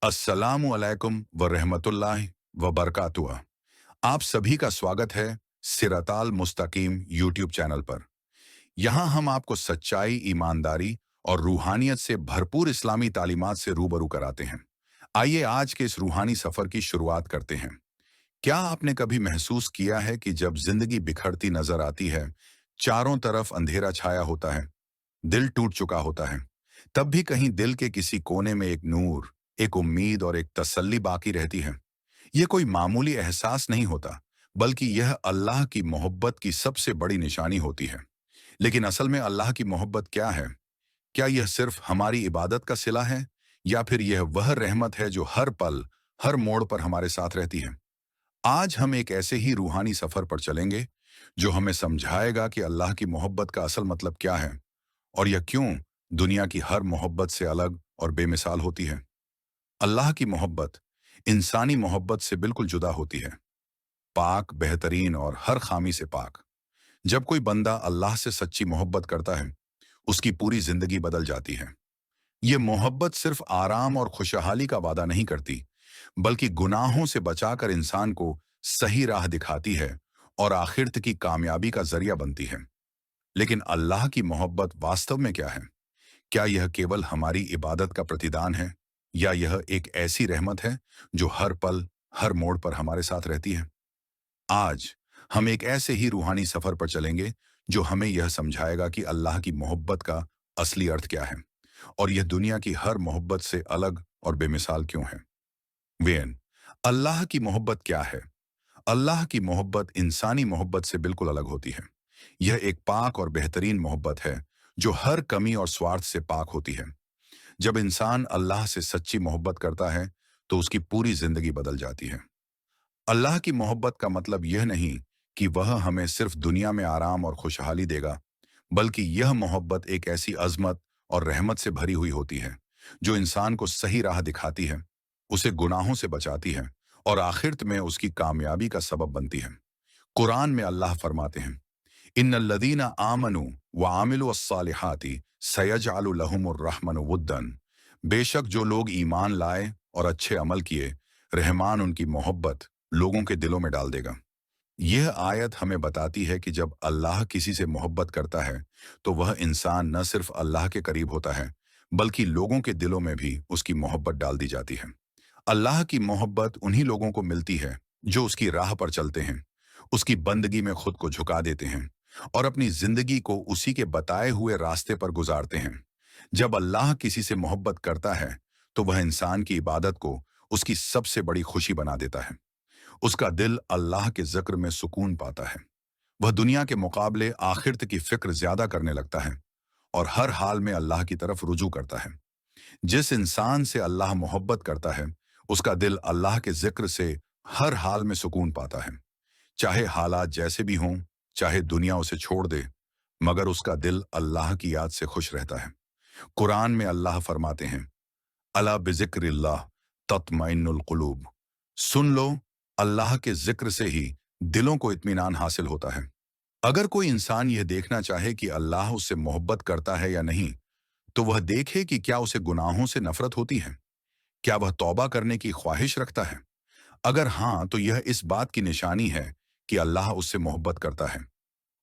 अस्सलामु अलैकुम व रहमतुल्लाहि व बरकातुहू। आप सभी का स्वागत है सिरताल मुस्तकीम यूट्यूब चैनल पर। यहाँ हम आपको सच्चाई, ईमानदारी और रूहानियत से भरपूर इस्लामी तालीमात से रूबरू कराते हैं। आइए आज के इस रूहानी सफर की शुरुआत करते हैं। क्या आपने कभी महसूस किया है कि जब जिंदगी बिखरती नजर आती है, चारों तरफ अंधेरा छाया होता है, दिल टूट चुका होता है, तब भी कहीं दिल के किसी कोने में एक नूर, एक उम्मीद और एक तसल्ली बाकी रहती है। यह कोई मामूली एहसास नहीं होता, बल्कि यह अल्लाह की मोहब्बत की सबसे बड़ी निशानी होती है। लेकिन असल में अल्लाह की मोहब्बत क्या है? क्या यह सिर्फ हमारी इबादत का सिला है, या फिर यह वह रहमत है जो हर पल, हर मोड़ पर हमारे साथ रहती है? आज हम एक ऐसे ही रूहानी सफर पर चलेंगे जो हमें समझाएगा कि अल्लाह की मोहब्बत का असल मतलब क्या है, और यह क्यों दुनिया की हर मोहब्बत से अलग और बेमिसाल होती है। अल्लाह की मोहब्बत इंसानी मोहब्बत से बिल्कुल जुदा होती है, पाक, बेहतरीन और हर खामी से पाक। जब कोई बंदा अल्लाह से सच्ची मोहब्बत करता है, उसकी पूरी जिंदगी बदल जाती है। ये मोहब्बत सिर्फ आराम और खुशहाली का वादा नहीं करती, बल्कि गुनाहों से बचाकर इंसान को सही राह दिखाती है और आखिरत की कामयाबी का जरिया बनती है। लेकिन अल्लाह की मोहब्बत वास्तव में क्या है? क्या यह केवल हमारी इबादत का प्रतिदान है, या यह एक ऐसी रहमत है जो हर पल, हर मोड़ पर हमारे साथ रहती है? आज हम एक ऐसे ही रूहानी सफर पर चलेंगे जो हमें यह समझाएगा कि अल्लाह की मोहब्बत का असली अर्थ क्या है, और यह दुनिया की हर मोहब्बत से अलग और बेमिसाल क्यों है। वेन, अल्लाह की मोहब्बत क्या है? अल्लाह की मोहब्बत इंसानी मोहब्बत से बिल्कुल अलग होती है। यह एक पाक और बेहतरीन मोहब्बत है जो हर कमी और स्वार्थ से पाक होती है। जब इंसान अल्लाह से सच्ची मोहब्बत करता है, तो उसकी पूरी जिंदगी बदल जाती है। अल्लाह की मोहब्बत का मतलब यह नहीं कि वह हमें सिर्फ दुनिया में आराम और खुशहाली देगा, बल्कि यह मोहब्बत एक ऐसी अजमत और रहमत से भरी हुई होती है जो इंसान को सही राह दिखाती है, उसे गुनाहों से बचाती है और आखिरत में उसकी कामयाबी का सबब बनती है। कुरान में अल्लाह फरमाते हैं, इन्नल्लज़ीना आमनू व आमिलु अस्सालिहाति सयजअलु लहुमुर रहमानु वुद्दन। बेशक जो लोग ईमान लाए और अच्छे अमल किए, रहमान उनकी मोहब्बत लोगों के दिलों में डाल देगा। यह आयत हमें बताती है कि जब अल्लाह किसी से मोहब्बत करता है, तो वह इंसान न सिर्फ अल्लाह के करीब होता है, बल्कि लोगों के दिलों में भी उसकी मोहब्बत डाल दी जाती है। अल्लाह की मोहब्बत उन्हीं लोगों को मिलती है जो उसकी राह पर चलते हैं, उसकी बंदगी में खुद को झुका देते हैं और अपनी जिंदगी को उसी के बताए हुए रास्ते पर गुजारते हैं। जब अल्लाह किसी से मोहब्बत करता है, तो वह इंसान की इबादत को उसकी सबसे बड़ी खुशी बना देता है। उसका दिल अल्लाह के जिक्र में सुकून पाता है। वह दुनिया के मुकाबले आखिरत की फिक्र ज्यादा करने लगता है और हर हाल में अल्लाह की तरफ रुजू करता है। जिस इंसान से अल्लाह मोहब्बत करता है, उसका दिल अल्लाह के जिक्र से हर हाल में सुकून पाता है। चाहे हालात जैसे भी हों, चाहे दुनिया उसे छोड़ दे, मगर उसका दिल अल्लाह की याद से खुश रहता है। कुरान में अल्लाह फरमाते हैं, अला बिजिक्रिल्लाह तत्मइन्नुल कुलूब। सुन लो, अल्लाह के जिक्र से ही दिलों को इत्मीनान हासिल होता है। अगर कोई इंसान यह देखना चाहे कि अल्लाह उससे मोहब्बत करता है या नहीं, तो वह देखे कि क्या उसे गुनाहों से नफरत होती है, क्या वह तौबा करने की ख्वाहिश रखता है। अगर हाँ, तो यह इस बात की निशानी है कि अल्लाह उससे मोहब्बत करता है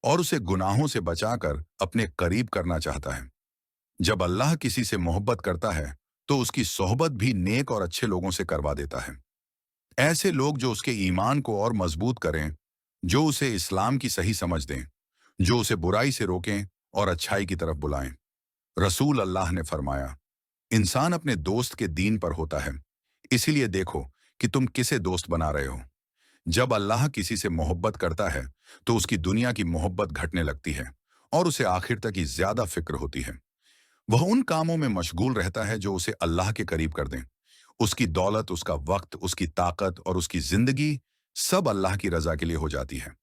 और उसे गुनाहों से बचाकर अपने करीब करना चाहता है। जब अल्लाह किसी से मोहब्बत करता है, तो उसकी सोहबत भी नेक और अच्छे लोगों से करवा देता है। ऐसे लोग जो उसके ईमान को और मजबूत करें, जो उसे इस्लाम की सही समझ दें, जो उसे बुराई से रोकें और अच्छाई की तरफ बुलाएं। रसूल अल्लाह ने फरमाया, इंसान अपने दोस्त के दीन पर होता है, इसीलिए देखो कि तुम किसे दोस्त बना रहे हो। जब अल्लाह किसी से मोहब्बत करता है, तो उसकी दुनिया की मोहब्बत घटने लगती है और उसे आखिर तक ही ज्यादा फिक्र होती है। वह उन कामों में मशगूल रहता है जो उसे अल्लाह के करीब कर दें। उसकी दौलत, उसका वक्त, उसकी ताकत और उसकी जिंदगी सब अल्लाह की रजा के लिए हो जाती है।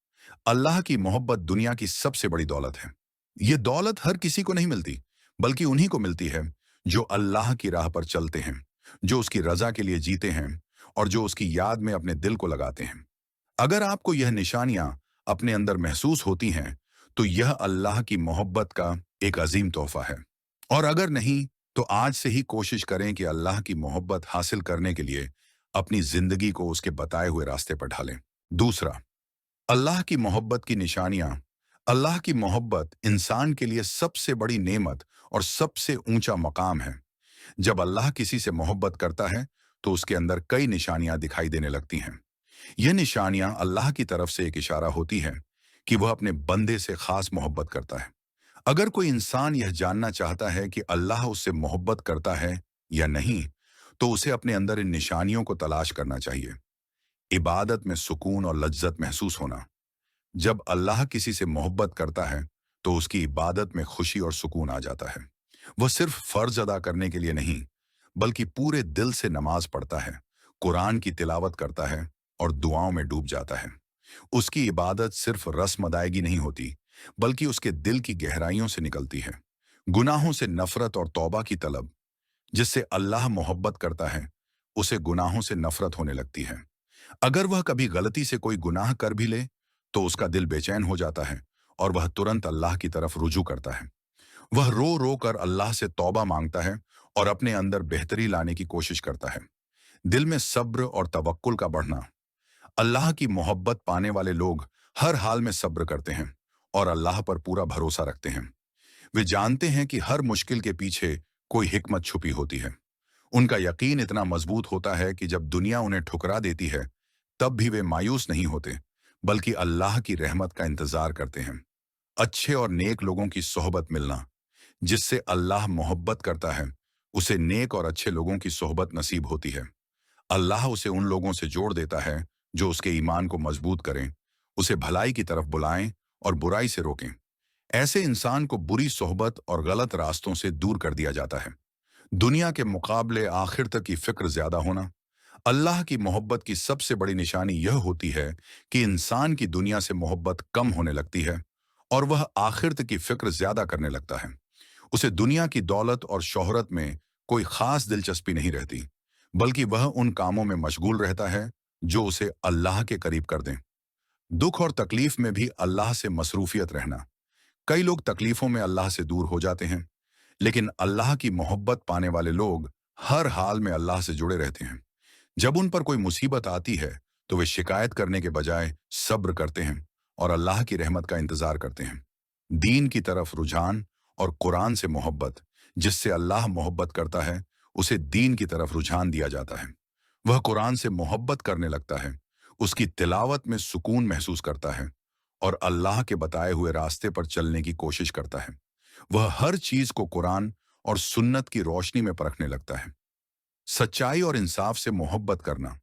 अल्लाह की मोहब्बत दुनिया की सबसे बड़ी दौलत है। ये दौलत हर किसी को नहीं मिलती, बल्कि उन्हीं को मिलती है जो अल्लाह की राह पर चलते हैं, जो उसकी रजा के लिए जीते हैं और जो उसकी याद में अपने दिल को लगाते हैं। अगर आपको यह निशानियां अपने अंदर महसूस होती हैं, तो यह अल्लाह की मोहब्बत का एक अजीम तोहफा है। और अगर नहीं, तो आज से ही कोशिश करें कि अल्लाह की मोहब्बत हासिल करने के लिए अपनी जिंदगी को उसके बताए हुए रास्ते पर ढालें। दूसरा, अल्लाह की मोहब्बत की निशानियां। अल्लाह की मोहब्बत इंसान के लिए सबसे बड़ी नेमत और सबसे ऊंचा मकाम है। जब अल्लाह किसी से मोहब्बत करता है तो उसके अंदर कई निशानियां दिखाई देने लगती हैं। यह निशानियां अल्लाह की तरफ से एक इशारा होती है कि वह अपने बंदे से खास मोहब्बत करता है। अगर कोई इंसान यह जानना चाहता है कि अल्लाह उससे मोहब्बत करता है या नहीं, तो उसे अपने अंदर इन निशानियों को तलाश करना चाहिए। इबादत में सुकून और लज्जत महसूस होना। जब अल्लाह किसी से मोहब्बत करता है तो उसकी इबादत में खुशी और सुकून आ जाता है। वह सिर्फ फर्ज अदा करने के लिए नहीं, बल्कि पूरे दिल से नमाज पढ़ता है, कुरान की तिलावत करता है और दुआओं में डूब जाता है। उसकी इबादत सिर्फ रस्म अदायगी नहीं होती, बल्कि उसके दिल की गहराइयों से निकलती है। गुनाहों से नफरत और तौबा की तलब। जिससे अल्लाह मोहब्बत करता है, उसे गुनाहों से नफरत होने लगती है। अगर वह कभी गलती से कोई गुनाह कर भी ले, तो उसका दिल बेचैन हो जाता है और वह तुरंत अल्लाह की तरफ रुजू करता है। वह रो रो कर अल्लाह से तौबा मांगता है और अपने अंदर बेहतरी लाने की कोशिश करता है। दिल में सब्र और तवक्कुल का बढ़ना। अल्लाह की मोहब्बत पाने वाले लोग हर हाल में सब्र करते हैं और अल्लाह पर पूरा भरोसा रखते हैं। वे जानते हैं कि हर मुश्किल के पीछे कोई हिकमत छुपी होती है। उनका यकीन इतना मजबूत होता है कि जब दुनिया उन्हें ठुकरा देती है, तब भी वे मायूस नहीं होते, बल्कि अल्लाह की रहमत का इंतजार करते हैं। अच्छे और नेक लोगों की सोहबत मिलना। जिससे अल्लाह मोहब्बत करता है, उसे नेक और अच्छे लोगों की सोहबत नसीब होती है। अल्लाह उसे उन लोगों से जोड़ देता है जो उसके ईमान को मजबूत करें, उसे भलाई की तरफ बुलाएं और बुराई से रोकें। ऐसे इंसान को बुरी सोहबत और गलत रास्तों से दूर कर दिया जाता है। दुनिया के मुकाबले आखिर तक की फिक्र ज्यादा होना। अल्लाह की मोहब्बत की सबसे बड़ी निशानी यह होती है कि इंसान की दुनिया से मोहब्बत कम होने लगती है और वह आखिरत की फिक्र ज्यादा करने लगता है। उसे दुनिया की दौलत और शोहरत में कोई खास दिलचस्पी नहीं रहती, बल्कि वह उन कामों में मशगूल रहता है जो उसे अल्लाह के करीब कर दें। दुख और तकलीफ में भी अल्लाह से मसरूफियत रहना। कई लोग तकलीफों में अल्लाह से दूर हो जाते हैं, लेकिन अल्लाह की मोहब्बत पाने वाले लोग हर हाल में अल्लाह से जुड़े रहते हैं। जब उन पर कोई मुसीबत आती है, तो वे शिकायत करने के बजाय सब्र करते हैं और अल्लाह की रहमत का इंतजार करते हैं। दीन की तरफ रुझान और कुरान से मोहब्बत। जिससे अल्लाह मोहब्बत करता है, उसे दीन की तरफ रुझान दिया जाता है। वह कुरान से मोहब्बत करने लगता है, उसकी तिलावत में सुकून महसूस करता है और अल्लाह के बताए हुए रास्ते पर चलने की कोशिश करता है। वह हर चीज को कुरान और सुन्नत की रोशनी में परखने लगता है। सच्चाई और इंसाफ से मोहब्बत करना।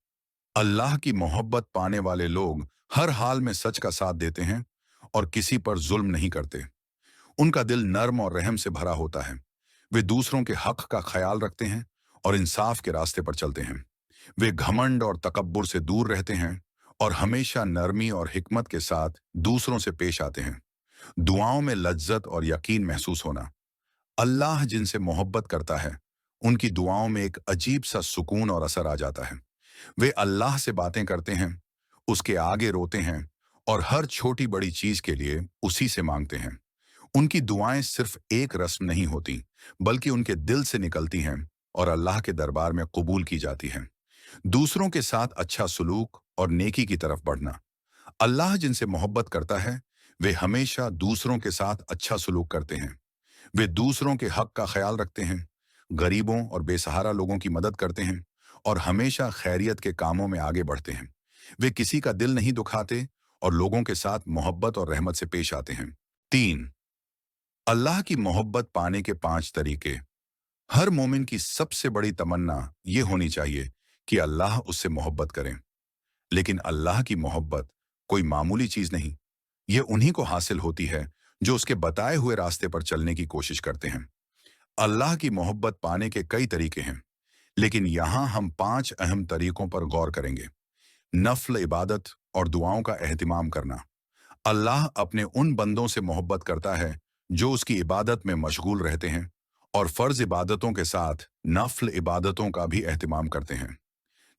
अल्लाह की मोहब्बत पाने वाले लोग हर हाल में सच का साथ देते हैं और किसी पर जुल्म नहीं करते। उनका दिल नर्म और रहम से भरा होता है। वे दूसरों के हक का ख्याल रखते हैं और इंसाफ के रास्ते पर चलते हैं। वे घमंड और तकब्बुर से दूर रहते हैं और हमेशा नरमी और हिकमत के साथ दूसरों से पेश आते हैं। दुआओं में लज्जत और यकीन महसूस होना। अल्लाह जिनसे मोहब्बत करता है, उनकी दुआओं में एक अजीब सा सुकून और असर आ जाता है। वे अल्लाह से बातें करते हैं, उसके आगे रोते हैं और हर छोटी बड़ी चीज के लिए उसी से मांगते हैं। उनकी दुआएं सिर्फ एक रस्म नहीं होती, बल्कि उनके दिल से निकलती हैं और अल्लाह के दरबार में कबूल की जाती हैं। दूसरों के साथ अच्छा सलूक और नेकी की तरफ बढ़ना। अल्लाह जिनसे मोहब्बत करता है, वे हमेशा दूसरों के साथ अच्छा सलूक करते हैं। वे दूसरों के हक का ख्याल रखते हैं, गरीबों और बेसहारा लोगों की मदद करते हैं और हमेशा खैरियत के कामों में आगे बढ़ते हैं। वे किसी का दिल नहीं दुखाते और लोगों के साथ मोहब्बत और रहमत से पेश आते हैं। 3. अल्लाह की मोहब्बत पाने के 5 तरीके। हर मोमिन की सबसे बड़ी तमन्ना ये होनी चाहिए कि अल्लाह उससे मोहब्बत करें। लेकिन अल्लाह की मोहब्बत कोई मामूली चीज नहीं। ये उन्हीं को हासिल होती है जो उसके बताए हुए रास्ते पर चलने की कोशिश करते हैं। अल्लाह की मोहब्बत पाने के कई तरीके हैं, लेकिन यहाँ हम 5 अहम तरीकों पर गौर करेंगे। नफल इबादत और दुआओं का एहतिमाम करना। अल्लाह अपने उन बंदों से मोहब्बत करता है जो उसकी इबादत में मशगूल रहते हैं और फर्ज इबादतों के साथ नफल इबादतों का भी एहतिमाम करते हैं।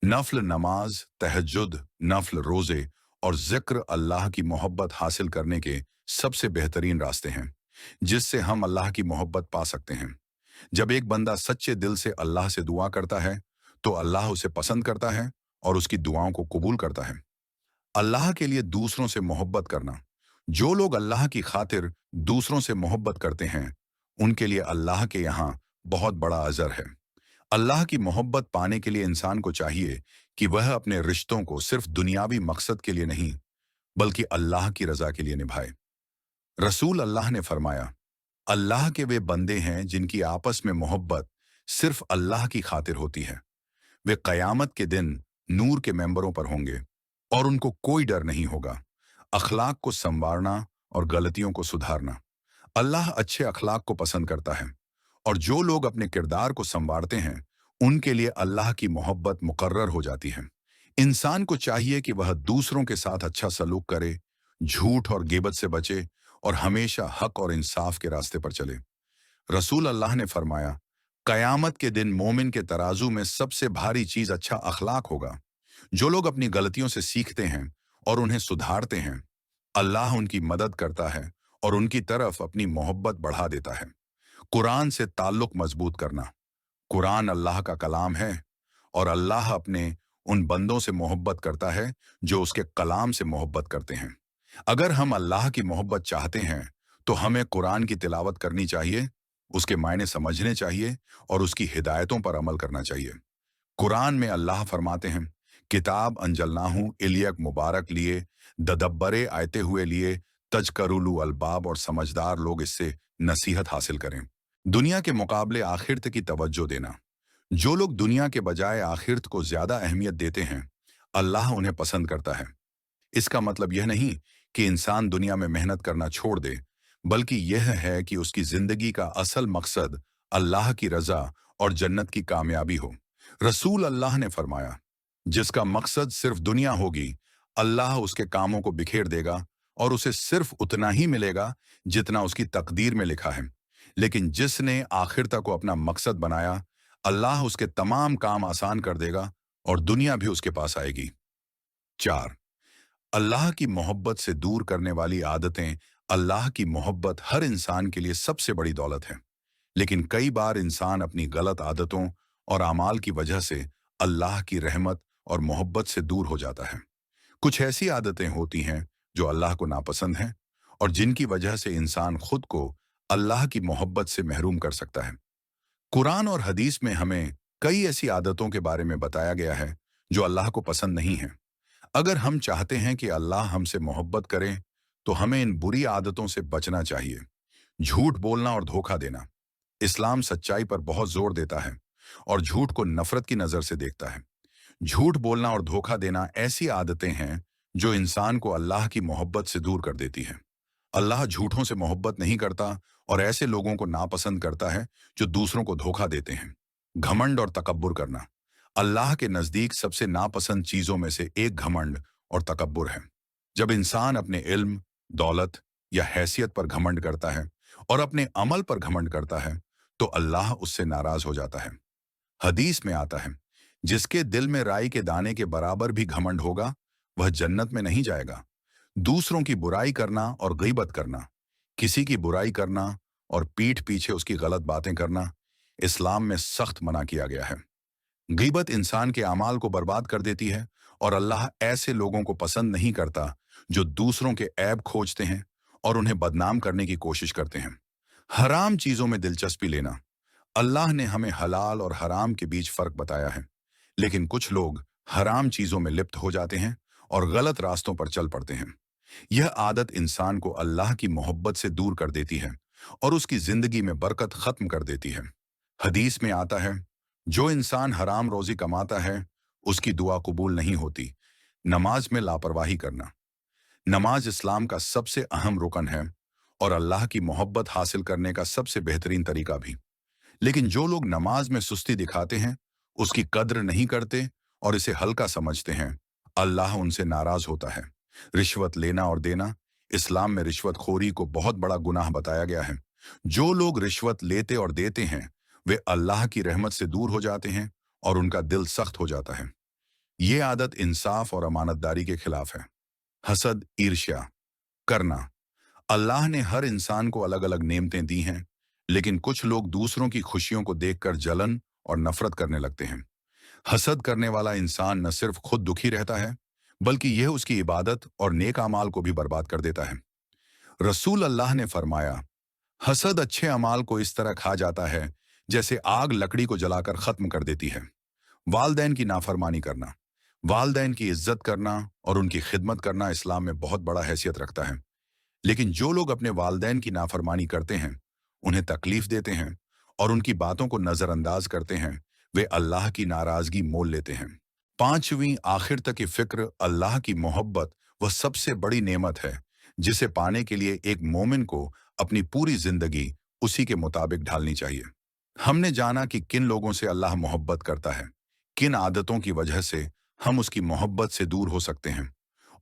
नफल नमाज, तहज्जुद, नफल रोजे और जिक्र अल्लाह की मोहब्बत हासिल करने के सबसे बेहतरीन रास्ते हैं, जिससे हम अल्लाह की मोहब्बत पा सकते हैं। जब एक बंदा सच्चे दिल से अल्लाह से दुआ करता है, तो अल्लाह उसे पसंद करता है और उसकी दुआओं को कबूल करता है। अल्लाह के लिए दूसरों से मोहब्बत करना। जो लोग अल्लाह की खातिर दूसरों से मोहब्बत करते हैं, उनके लिए अल्लाह के यहाँ बहुत बड़ा अजर है। अल्लाह की मोहब्बत पाने के लिए इंसान को चाहिए कि वह अपने रिश्तों को सिर्फ दुनियावी मकसद के लिए नहीं, बल्कि अल्लाह की रजा के लिए निभाए। रसूल अल्लाह ने फरमाया, अल्लाह के वे बंदे हैं जिनकी आपस में मोहब्बत सिर्फ अल्लाह की खातिर होती है। वे कयामत के दिन नूर के मेंबरों पर होंगे और उनको कोई डर नहीं होगा। अखलाक को संवारना और गलतियों को सुधारना। अल्लाह अच्छे अखलाक को पसंद करता है, और जो लोग अपने किरदार को संवारते हैं, उनके लिए अल्लाह की मोहब्बत मुकर्रर हो जाती है। इंसान को चाहिए कि वह दूसरों के साथ अच्छा सलूक करे, झूठ और गिबत से बचे और हमेशा हक और इंसाफ के रास्ते पर चले। रसूल अल्लाह ने फरमाया, कयामत के दिन मोमिन के तराजू में सबसे भारी चीज अच्छा अखलाक होगा। जो लोग अपनी गलतियों से सीखते हैं और उन्हें सुधारते हैं, अल्लाह उनकी मदद करता है और उनकी तरफ अपनी मोहब्बत बढ़ा देता है। कुरान से ताल्लुक मजबूत करना। कुरान अल्लाह का कलाम है, और अल्लाह अपने उन बंदों से मोहब्बत करता है जो उसके कलाम से मोहब्बत करते हैं। अगर हम अल्लाह की मोहब्बत चाहते हैं, तो हमें कुरान की तिलावत करनी चाहिए, उसके मायने समझने चाहिए और उसकी हिदायतों पर अमल करना चाहिए। कुरान में अल्लाह फरमाते हैं, किताब अंजलनाहू इलियक मुबारक लिए, ददब्बरे आयते हुए लिए, तजकरुलु अलबाब, और समझदार लोग इससे नसीहत हासिल करें। दुनिया के मुकाबले आखिरत की तवज्जो देना। जो लोग दुनिया के बजाय आखिरत को ज्यादा अहमियत देते हैं, अल्लाह उन्हें पसंद करता है। इसका मतलब यह नहीं कि इंसान दुनिया में मेहनत करना छोड़ दे, बल्कि यह है कि उसकी जिंदगी का असल मकसद अल्लाह की रजा और जन्नत की कामयाबी हो। रसूल अल्लाह ने फरमाया, जिसका मकसद सिर्फ दुनिया होगी, अल्लाह उसके कामों को बिखेर देगा और उसे सिर्फ उतना ही मिलेगा जितना उसकी तकदीर में लिखा है। लेकिन जिसने आखिरता को अपना मकसद बनाया, अल्लाह उसके तमाम काम आसान कर देगा और दुनिया भी उसके पास आएगी। 4. अल्लाह की मोहब्बत से दूर करने वाली आदतें। अल्लाह की मोहब्बत हर इंसान के लिए सबसे बड़ी दौलत है, लेकिन कई बार इंसान अपनी गलत आदतों और अमाल की वजह से अल्लाह की रहमत और मोहब्बत से दूर हो जाता है। कुछ ऐसी आदतें होती हैं जो अल्लाह को नापसंद हैं और जिनकी वजह से इंसान खुद को अल्लाह की मोहब्बत से महरूम कर सकता है। कुरान और हदीस में हमें कई ऐसी आदतों के बारे में बताया गया है जो अल्लाह को पसंद नहीं है। अगर हम चाहते हैं कि अल्लाह हमसे मोहब्बत करे, तो हमें इन बुरी आदतों से बचना चाहिए। झूठ बोलना और धोखा देना। इस्लाम सच्चाई पर बहुत जोर देता है और झूठ को नफरत की नजर से देखता है। झूठ बोलना और धोखा देना ऐसी आदतें हैं जो इंसान को अल्लाह की मोहब्बत से दूर कर देती हैं। अल्लाह झूठों से मोहब्बत नहीं करता और ऐसे लोगों को नापसंद करता है जो दूसरों को धोखा देते हैं। घमंड और तकब्बुर करना। अल्लाह के नजदीक सबसे नापसंद चीजों में से एक घमंड और तकब्बुर है। जब इंसान अपने इल्म, दौलत या हैसियत पर घमंड करता है और अपने अमल पर घमंड करता है, तो अल्लाह उससे नाराज हो जाता है। हदीस में आता है, जिसके दिल में राई के दाने के बराबर भी घमंड होगा, वह जन्नत में नहीं जाएगा। दूसरों की बुराई करना और गीबत करना। किसी की बुराई करना और पीठ पीछे उसकी गलत बातें करना इस्लाम में सख्त मना किया गया है। गीबत इंसान के अमाल को बर्बाद कर देती है और अल्लाह ऐसे लोगों को पसंद नहीं करता जो दूसरों के ऐब खोजते हैं और उन्हें बदनाम करने की कोशिश करते हैं। हराम चीजों में दिलचस्पी लेना। अल्लाह ने हमें हलाल और हराम के बीच फर्क बताया है, लेकिन कुछ लोग हराम चीजों में लिप्त हो जाते हैं और गलत रास्तों पर चल पड़ते हैं। यह आदत इंसान को अल्लाह की मोहब्बत से दूर कर देती है और उसकी जिंदगी में बरकत खत्म कर देती है। हदीस में आता है, जो इंसान हराम रोजी कमाता है, उसकी दुआ कबूल नहीं होती। नमाज में लापरवाही करना। नमाज इस्लाम का सबसे अहम रुकन है और अल्लाह की मोहब्बत हासिल करने का सबसे बेहतरीन तरीका भी। लेकिन जो लोग नमाज में सुस्ती दिखाते हैं, उसकी कद्र नहीं करते और इसे हल्का समझते हैं, अल्लाह उनसे नाराज होता है। रिश्वत लेना और देना। इस्लाम में रिश्वतखोरी को बहुत बड़ा गुनाह बताया गया है। जो लोग रिश्वत लेते और देते हैं, वे अल्लाह की रहमत से दूर हो जाते हैं और उनका दिल सख्त हो जाता है। ये आदत इंसाफ और अमानतदारी के खिलाफ है। हसद, ईर्ष्या करना। अल्लाह ने हर इंसान को अलग अलग नेमतें दी हैं, लेकिन कुछ लोग दूसरों की खुशियों को देखकर जलन और नफरत करने लगते हैं। हसद करने वाला इंसान न सिर्फ खुद दुखी रहता है, बल्कि यह उसकी इबादत और नेक अमाल को भी बर्बाद कर देता है। रसूल अल्लाह ने फरमाया, हसद अच्छे अमाल को इस तरह खा जाता है जैसे आग लकड़ी को जलाकर खत्म कर देती है। वालदैन की नाफरमानी करना, वालदैन की इज्जत करना और उनकी खिदमत करना इस्लाम में बहुत बड़ा हैसियत रखता है। लेकिन जो लोग अपने वालदैन की नाफरमानी करते हैं, उन्हें तकलीफ देते हैं और उनकी बातों को नजरअंदाज करते हैं, वे अल्लाह की नाराजगी मोल लेते हैं। पांचवीं आखिर तक की फिक्र, अल्लाह की मोहब्बत वह सबसे बड़ी नेमत है जिसे पाने के लिए एक मोमिन को अपनी पूरी जिंदगी उसी के मुताबिक ढालनी चाहिए। हमने जाना कि किन लोगों से अल्लाह मोहब्बत करता है, किन आदतों की वजह से हम उसकी मोहब्बत से दूर हो सकते हैं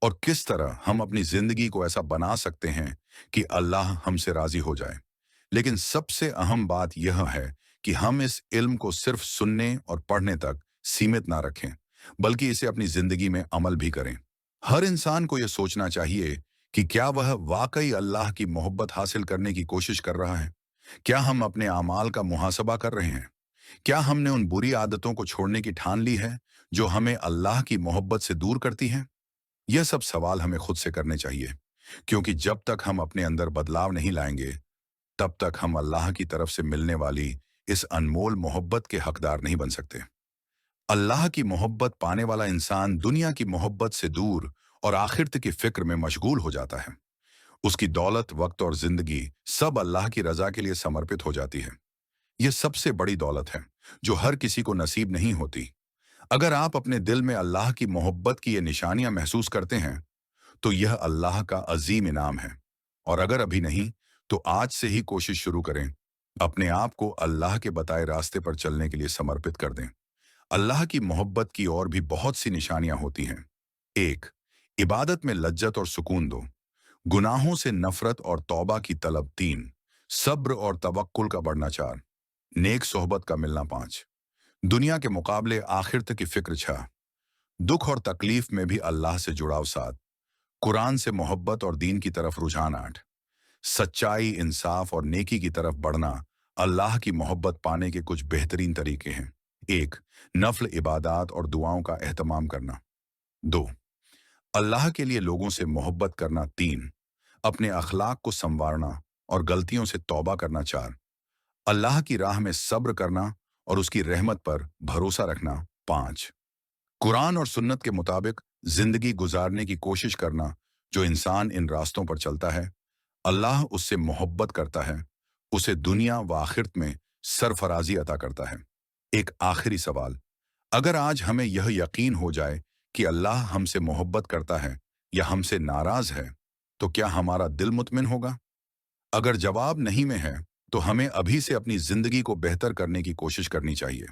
और किस तरह हम अपनी जिंदगी को ऐसा बना सकते हैं कि अल्लाह हमसे राजी हो जाए। लेकिन सबसे अहम बात यह है कि हम इस इल्म को सिर्फ सुनने और पढ़ने तक सीमित ना रखें, बल्कि इसे अपनी जिंदगी में अमल भी करें। हर इंसान को यह सोचना चाहिए कि क्या वह वाकई अल्लाह की मोहब्बत हासिल करने की कोशिश कर रहा है। क्या हम अपने अमाल का मुहासबा कर रहे हैं? क्या हमने उन बुरी आदतों को छोड़ने की ठान ली है जो हमें अल्लाह की मोहब्बत से दूर करती हैं? यह सब सवाल हमें खुद से करने चाहिए, क्योंकि जब तक हम अपने अंदर बदलाव नहीं लाएंगे, तब तक हम अल्लाह की तरफ से मिलने वाली इस अनमोल मोहब्बत के हकदार नहीं बन सकते। अल्लाह की मोहब्बत पाने वाला इंसान दुनिया की मोहब्बत से दूर और आखिरत की फिक्र में मशगूल हो जाता है। उसकी दौलत, वक्त और जिंदगी सब अल्लाह की रजा के लिए समर्पित हो जाती है। यह सबसे बड़ी दौलत है जो हर किसी को नसीब नहीं होती। अगर आप अपने दिल में अल्लाह की मोहब्बत की ये निशानियां महसूस करते हैं, तो यह अल्लाह का अजीम इनाम है। और अगर अभी नहीं, तो आज से ही कोशिश शुरू करें। अपने आप को अल्लाह के बताए रास्ते पर चलने के लिए समर्पित कर दें। अल्लाह की मोहब्बत की और भी बहुत सी निशानियां होती हैं। एक, इबादत में लज्जत और सुकून दो। गुनाहों से नफरत और तौबा की तलब। तीन, सब्र और तवक्कुल का बढ़ना। चार, नेक सोहबत का मिलना। पांच, दुनिया के मुकाबले आखिरत की फिक्र। छह, दुख और तकलीफ में भी अल्लाह से जुड़ाव। सात, कुरान से मोहब्बत और दीन की तरफ रुझान। आठ, सच्चाई, इंसाफ और नेकी की तरफ बढ़ना। अल्लाह की मोहब्बत पाने के कुछ बेहतरीन तरीके हैं। एक, नफल इबादात और दुआओं का एहतमाम करना। दो, अल्लाह के लिए लोगों से मोहब्बत करना। तीन, अपने अखलाक को संवारना और गलतियों से तौबा करना। चार, अल्लाह की राह में सब्र करना और उसकी रहमत पर भरोसा रखना। पांच, कुरान और सुन्नत के मुताबिक जिंदगी गुजारने की कोशिश करना। जो इंसान इन रास्तों पर चलता है, अल्लाह उससे मोहब्बत करता है, उसे दुनिया व आखिरत में सरफराजी अता करता है। एक आखिरी सवाल, अगर आज हमें यह यकीन हो जाए कि अल्लाह हमसे मोहब्बत करता है या हमसे नाराज है, तो क्या हमारा दिल मुतमिन होगा? अगर जवाब नहीं में है, तो हमें अभी से अपनी जिंदगी को बेहतर करने की कोशिश करनी चाहिए।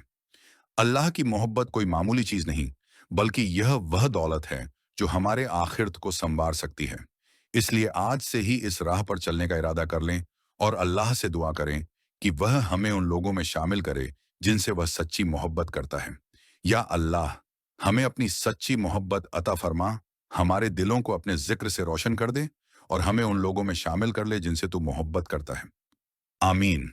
अल्लाह की मोहब्बत कोई मामूली चीज नहीं, बल्कि यह वह दौलत है जो हमारे आखिरत को संवार सकती है। इसलिए आज से ही इस राह पर चलने का इरादा कर लें और अल्लाह से दुआ करें कि वह हमें उन लोगों में शामिल करे जिनसे वह सच्ची मोहब्बत करता है। या अल्लाह, हमें अपनी सच्ची मोहब्बत अता फरमा, हमारे दिलों को अपने जिक्र से रोशन कर दे और हमें उन लोगों में शामिल कर ले जिनसे तू मोहब्बत करता है। आमीन।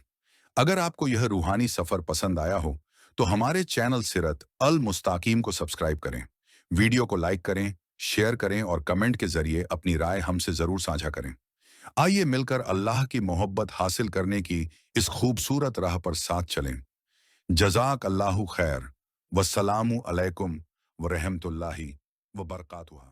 अगर आपको यह रूहानी सफर पसंद आया हो, तो हमारे चैनल सिरत अल मुस्ताकीम को सब्सक्राइब करें, वीडियो को लाइक करें, शेयर करें और कमेंट के जरिए अपनी राय हमसे जरूर साझा करें। आइए मिलकर अल्लाह की मोहब्बत हासिल करने की इस खूबसूरत राह पर साथ चलें। जज़ाक अल्लाहु खैर। वस्सलामु अलैकुम व रहमतुल्लाहि व बरकातुहू।